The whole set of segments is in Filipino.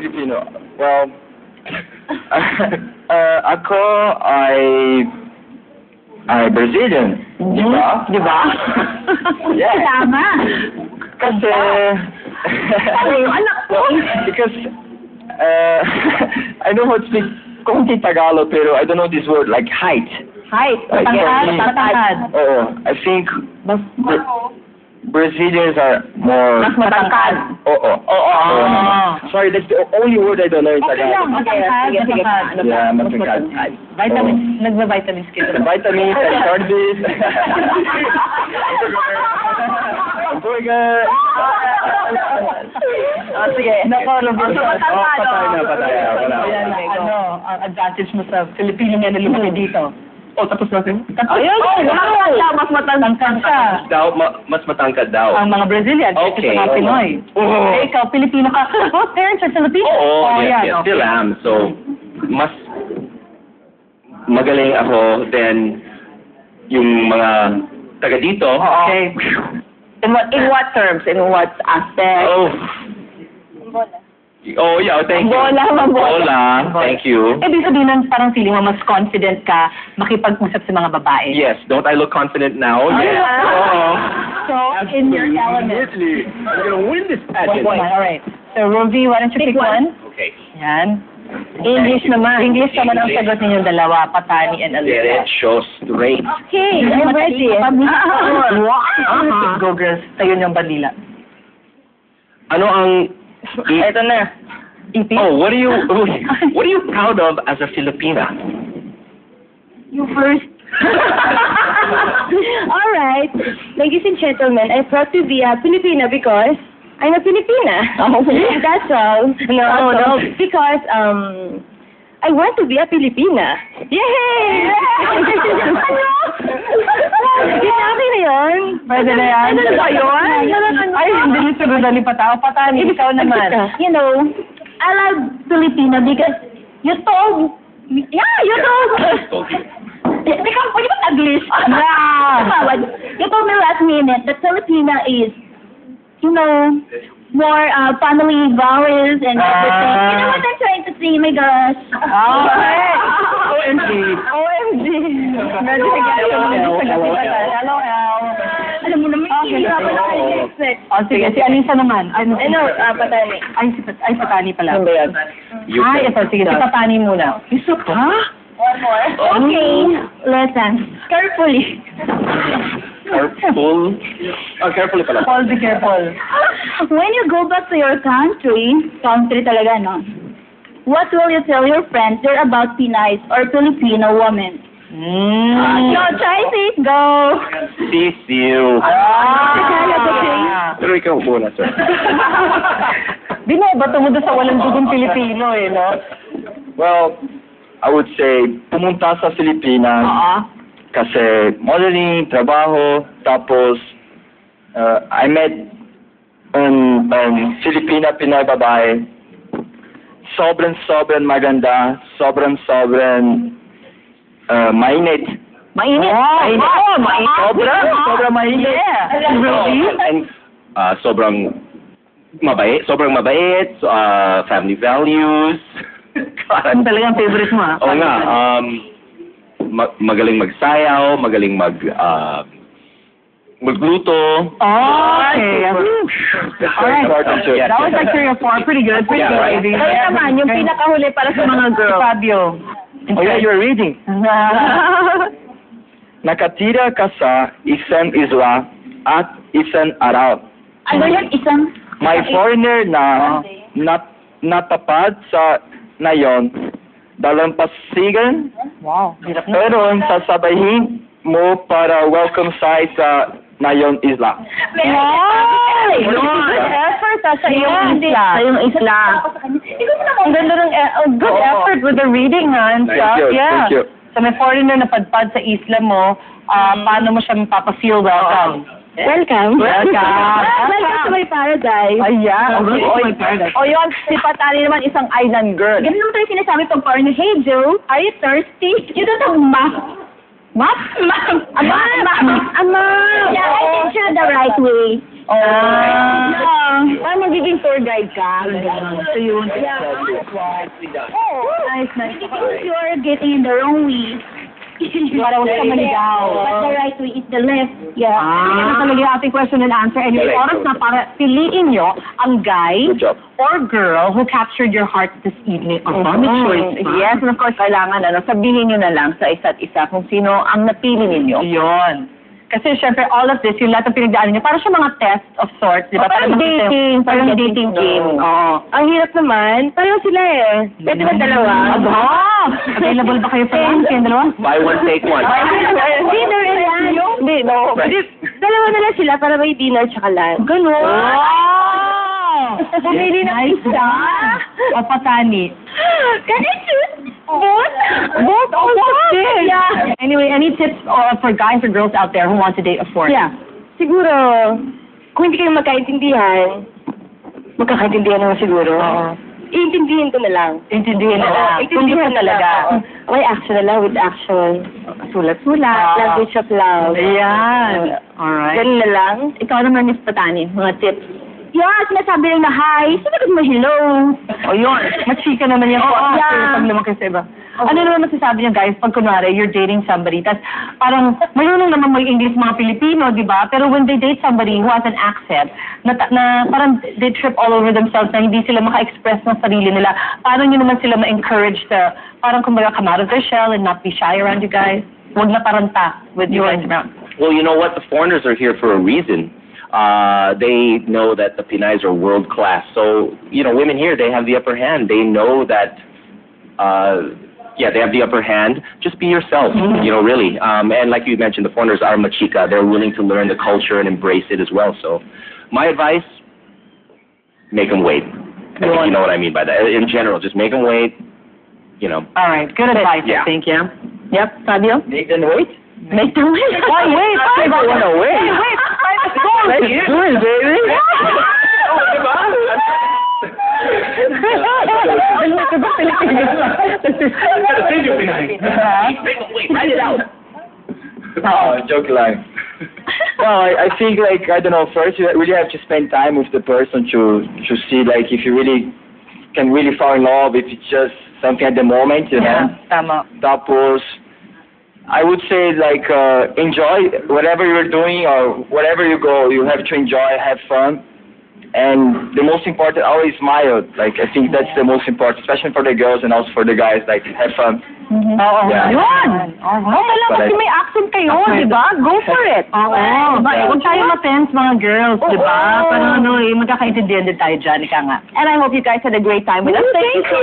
Filipino. Well, ako ay Brazilian. Di ba? Di ba? Yeah. Tama. Kasi... Ano yung anak ko? Because, I know how to speak konti Tagalog, pero I don't know this word, like height. Height. Like, Matangkad. Oo. I think Brazilians are more... Mas matangkad. Oo. Sorry, that's the only word I don't know in Okay lang, Tagalog. matangkad. Yeah, matangkad. Vitamins. Nagba-vitamins kayo. Vitamins, carbs. Sige. Nako, patay na. Wala. Ang advantage mo sa Filipino nga na lumaki dito. Tapos natin? Ayun, mas matangkad ka. Mas matangkad daw. Ang mga Brazilian, Okay. sa mga Pinoy. Eh, ikaw, Pilipino ka. Parents are Filipino. Yes, still am. So, mas magaling ako than yung mga taga dito. Okay. In what terms? In what aspect? Oh, yeah, thank you. Bola. Thank you. Ibig sabihin nun, parang feeling mo mas confident ka makipag-usap sa mga babae. Yes, don't I look confident now? Yes. So, in your element. I'm gonna win this pageant. Alright. So, Rovi, why don't you pick one? Okay. Yan. English naman. English naman ang sagot ninyong dalawa, Patani and Alisa. Diretso, straight. Okay, I'm ready. Go girls, tayo niyong bandila. Ano ang... Ito na. Ipit? Oh, what are you proud of as a Filipina? You first. All right, ladies and gentlemen, I'm proud to be a Filipina because I'm a Filipina. That's all. No. Because I want to be a Filipina. Yay! Sinabi na yun. Pwede na yan? Ano ba yun? Ay, hindi nyo surudan ni Patao. Patani, ikaw naman. You know, I love Filipina because you told me. Yeah, you told me. Ikaw, pwede ba English? You told me last minute that Filipina is, you know, more family values and everything. You know what I'm trying to say, my gosh. OMG. Medyo Alam mo naman, hindi ka pa na-expect. Sige, si Alisa naman. Patani. Ay, Patani pala. Ano yan? Ito, sige, si Patani muna. Isa pa? One more. Okay, listen. Carefully. Carefully pala. Paul, be careful. When you go back to your country talaga, no? What will you tell your friends there about Pinays or Filipino women? Go, try it. Go. Sisiu. Pero ikaw muna, sir. Binobato mo doon sa walang dugong Pilipino, eh, no? Well, I would say, pumunta sa Pilipinas. Kasi modeling, trabaho, tapos I met Filipina Pinay babae. Sobrang maganda, sobrang mainit. Mainit? Sobrang mainit. Yeah. And sobrang mabait, family values. Ano talagang favorite mo, Oo nga, magaling magsayaw, magaling magluto. Okay. Alright. That was like 3 or 4. Pretty good. Right. Kaya naman, yung pinakahuli para sa mga girls. Fabio. Oh yeah, you're reading. Nakatira ka sa isang isla at isang araw. Ano yun? Isang... May foreigner na natapad sa nayon dalampasigan. Wow. Hirap na. Pero sasabahin mo para welcome side sa nayon isla. Wow! Good effort sa iyong isla. Sa iyong isla. Ang ganda ng good effort with the reading, ha? Thank you. So may foreigner na padpad sa isla mo, paano mo siya mapapa-feel welcome? Welcome. Welcome to my paradise. Ayan. O yun, si Patani naman isang island girl. Ganun naman tayo sinasabi pag foreigner, hey Joe, are you thirsty? You don't have map. Map? Map. Yeah, I teach you the right way. Parang magiging tour guide ka. So yun. Nice. If you are getting in the wrong way, Para huwag ka maligaw. but the right way is the left. Yeah. Yan na talaga yung ating question and answer. Anyway, oras na para piliin nyo ang guy Good job. or girl who captured your heart this evening. May choice pa. Yes, and of course, kailangan sabihin nyo na lang sa isa't isa kung sino ang napili ninyo. Yun. Kasi syempre, all of this, yung lahat ng pinagdaanan nyo, parang siya mga test of sorts, di ba? Parang dating. Parang dating game. Oo. Ang hirap naman. Pareho sila eh. Pwede ba dalawa? Aba! Available ba kayo pa yan? Kayong dalawa? Buy one, take one. Dinner and lunch. Hindi, no. Dalawa na lang sila para may dinner tsaka lunch. Ganun. Wow! Pumili na isa. O patani. Can I choose both? Both or both? Yeah. Anyway, any tips for guys or girls out there who want to date a fourth? Yeah. Siguro, kung hindi kayo magkaintindihan, magkakaintindihan naman siguro. Oo. Iintindihin ko na lang. Intindihin na lang. Kung gusto talaga. May action na lang with action. Sulat-sulat. Language of love. Ayan. Alright. Ganun na lang. Ikaw naman, Miss Patani, mga tips. Yeah, sinasabi lang na hi. Sinagot mo hello. O yun, machika naman yan. Yeah. Pag naman kasi iba. Ano naman masasabi niyo guys, pag kunwari, you're dating somebody, tas parang, mayroon naman mag-English mga Pilipino, di ba? Pero when they date somebody who has an accent, na parang they trip all over themselves na hindi sila maka-express ng sarili nila, paano niyo naman sila ma-encourage to, parang kumbaga come out of their shell and not be shy around you guys? Huwag na paranta with you guys around. Well, you know what? The foreigners are here for a reason. They know that the Pinays are world class. So, you know, women here, they have the upper hand. They know that, they have the upper hand. Just be yourself, you know, really. And like you mentioned, the foreigners are machika. They're willing to learn the culture and embrace it as well. So, my advice, make them wait. I think you know what I mean by that. In general, just make them wait, you know. All right, good advice, Yeah. I think, yeah. Yep, Fabio? Make them wait? Make them wait. Why wait? I don't wanna wait. Wait. Let's do it, baby. Write it out. Joke line. Well, I think, like, I don't know, first you really have to spend time with the person to see, like, if you really can really fall in love, if it's just something at the moment, you know. Tama. Tapos, I would say, like, enjoy whatever you're doing or wherever you go. You have to enjoy, have fun. And the most important, always smile. Like, I think that's the most important, especially for the girls and also for the guys. Like, have fun. Oo. Yeah. Yun! Okay lang kasi may accent kayo, di ba? Go for it. Oo. Yeah. Huwag tayo ma-tense mga girls, di ba? Parang magkakaintindihan din tayo dyan, ika nga. And I hope you guys had a great time with us. Thank you!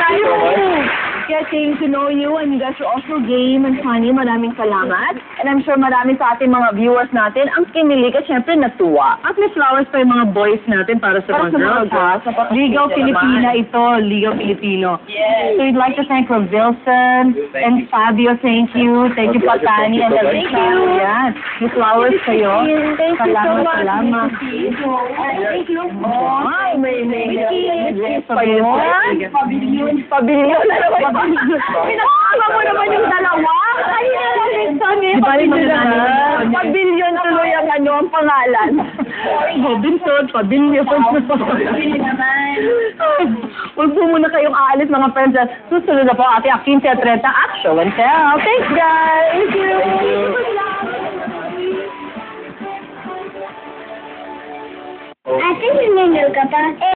Thank you so much. Getting to know you and you guys are also game and funny. Maraming salamat. And I'm sure marami sa ating mga viewers natin ang kinilig at syempre natuwa. At may flowers pa yung mga boys natin para sa mga girls. Ligaw Pilipina ito. Ligaw Pilipino. Yes. So we'd like to thank Wilson and Fabio. Thank you. Thank you, Patani and Elisa. Thank you. Yes. May flowers kayo. Thank you so much. Salamat. Thank you. Ay, may dress pa yun. Pavilion na naman. Pinakama mo naman yung dalawa. Ay, Di ba rin magandang Pavilion tuloy ang pangalan. Robinson, Pavilion. naman. Huwag po muna kayong aalis mga friends. Susunod na po ating 15 at 30 Action and Tell. Thanks, guys! Thank you! Ate, may ka pa?